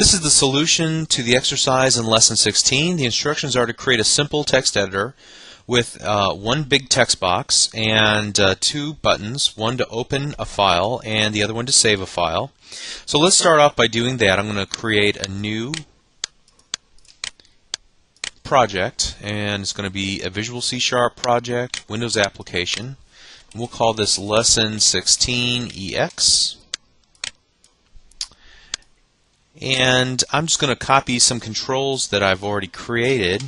This is the solution to the exercise in Lesson 16. The instructions are to create a simple text editor with one big text box and two buttons, one to open a file and the other one to save a file. So let's start off by doing that. I'm going to create a new project, and it's going to be a Visual C# project, Windows application. And we'll call this Lesson 16 EX. And I'm just going to copy some controls that I've already created,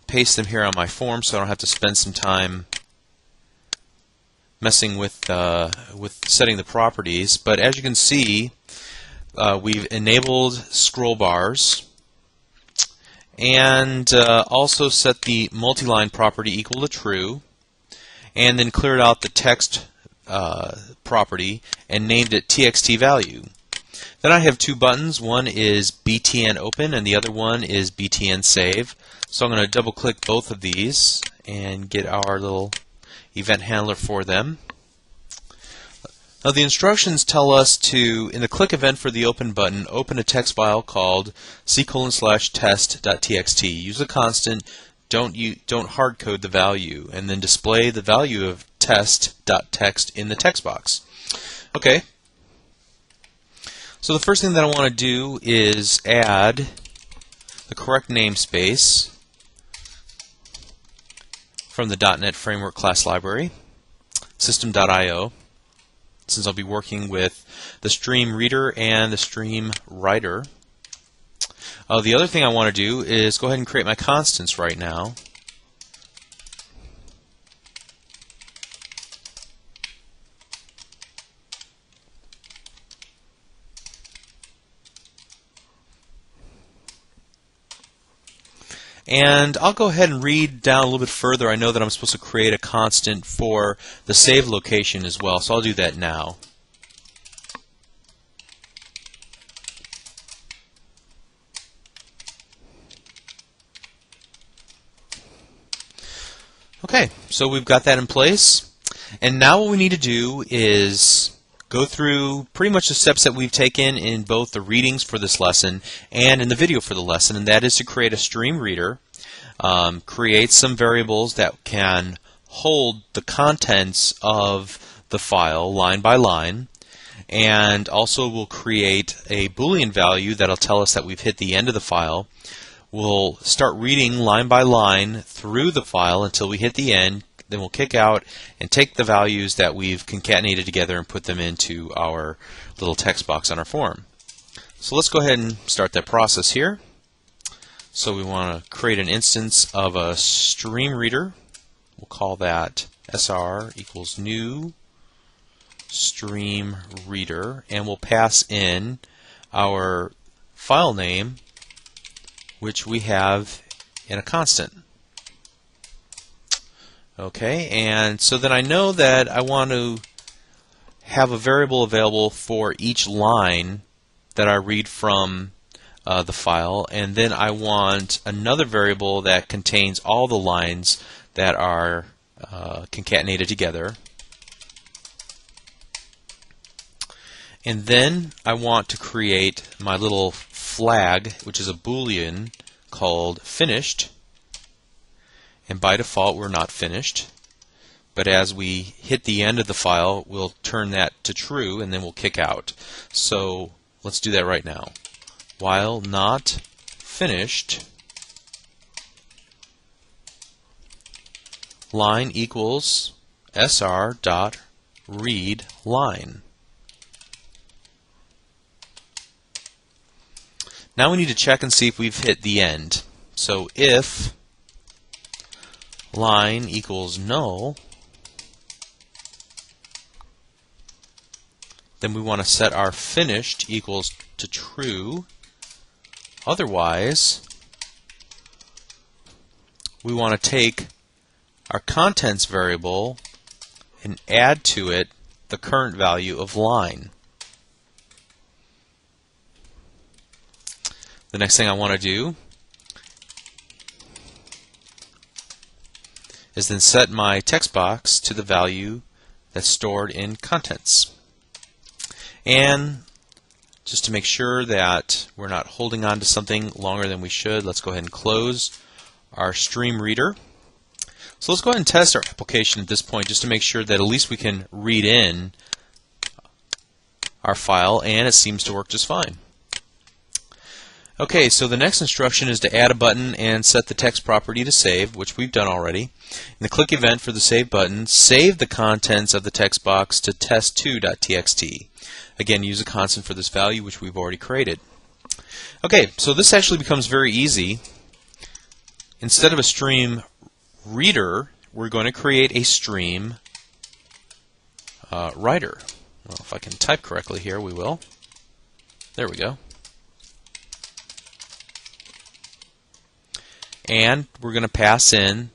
paste them here on my form so I don't have to spend some time messing with setting the properties. But as you can see, we've enabled scroll bars and also set the multi-line property equal to true, and then cleared out the text property and named it txt value. Then I have two buttons. One is btn open and the other one is btn save. So I'm going to double click both of these and get our little event handler for them. Now the instructions tell us to, in the click event for the open button, open a text file called c:/test.txt. Use a constant, don't hard code the value, and then display the value of test.txt in the text box. Okay. So the first thing that I want to do is add the correct namespace from the .NET Framework class library, system.io, since I'll be working with the stream reader and the stream writer. The other thing I want to do is go ahead and create my constants right now. And I'll go ahead and read down a little bit further. I know that I'm supposed to create a constant for the save location as well, so I'll do that now. Okay, so we've got that in place. And now what we need to do is go through pretty much the steps that we've taken in both the readings for this lesson and in the video for the lesson, and that is to create a stream reader, create some variables that can hold the contents of the file line by line, and also we'll create a Boolean value that'll tell us that we've hit the end of the file. We'll start reading line by line through the file until we hit the end. Then we'll kick out and take the values that we've concatenated together and put them into our little text box on our form. So let's go ahead and start that process here. So we want to create an instance of a stream reader. We'll call that sr equals new stream reader, and we'll pass in our file name, which we have in a constant. Okay, and so then I know that I want to have a variable available for each line that I read from the file, and then I want another variable that contains all the lines that are concatenated together. And then I want to create my little flag, which is a Boolean called finished. And by default, we're not finished. But as we hit the end of the file, we'll turn that to true, and then we'll kick out. So let's do that right now. While not finished, line equals sr.read line. Now we need to check and see if we've hit the end. So if line equals null, then we want to set our finished equals to true. Otherwise, we want to take our contents variable and add to it the current value of line. The next thing I want to do is then set my text box to the value that's stored in contents. And just to make sure that we're not holding on to something longer than we should, let's go ahead and close our stream reader. So let's go ahead and test our application at this point just to make sure that at least we can read in our file, and it seems to work just fine. Okay, so the next instruction is to add a button and set the text property to save, which we've done already. In the click event for the save button, save the contents of the text box to test2.txt. Again, use a constant for this value, which we've already created. Okay, so this actually becomes very easy. Instead of a stream reader, we're going to create a stream writer. Well, if I can type correctly here, we will. There we go. And we're going to pass in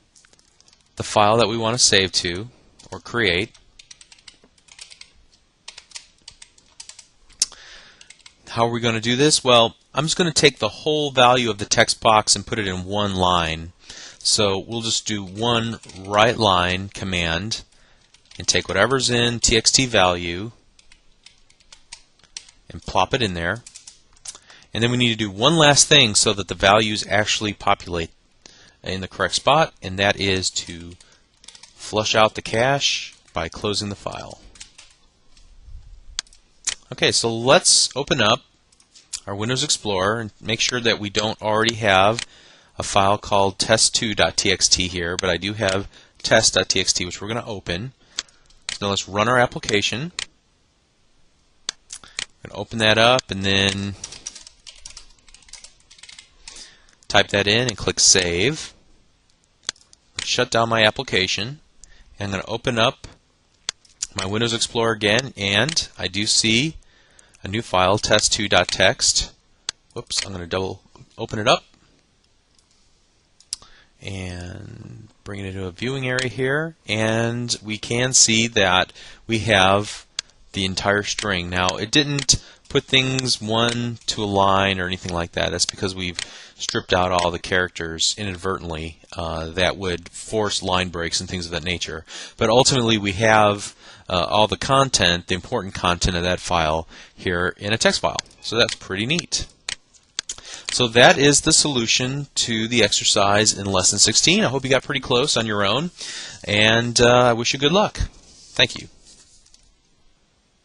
the file that we want to save to or create. How are we going to do this? Well, I'm just going to take the whole value of the text box and put it in one line. So we'll just do one write line command and take whatever's in txt value and plop it in there. And then we need to do one last thing so that the values actually populate in the correct spot, and that is to flush out the cache by closing the file. Okay, so let's open up our Windows Explorer and make sure that we don't already have a file called test2.txt here, but I do have test.txt, which we're going to open. So now let's run our application. I'm going to open that up and then type that in and click Save. Shut down my application. And I'm going to open up my Windows Explorer again, and I do see a new file, test2.txt. Whoops, I'm going to double open it up and bring it into a viewing area here, and we can see that we have the entire string. Now, it didn't put things one to a line or anything like that. That's because we've stripped out all the characters inadvertently that would force line breaks and things of that nature. But ultimately, we have all the content, the important content of that file here in a text file. So that's pretty neat. So that is the solution to the exercise in Lesson 16. I hope you got pretty close on your own, and I wish you good luck. Thank you.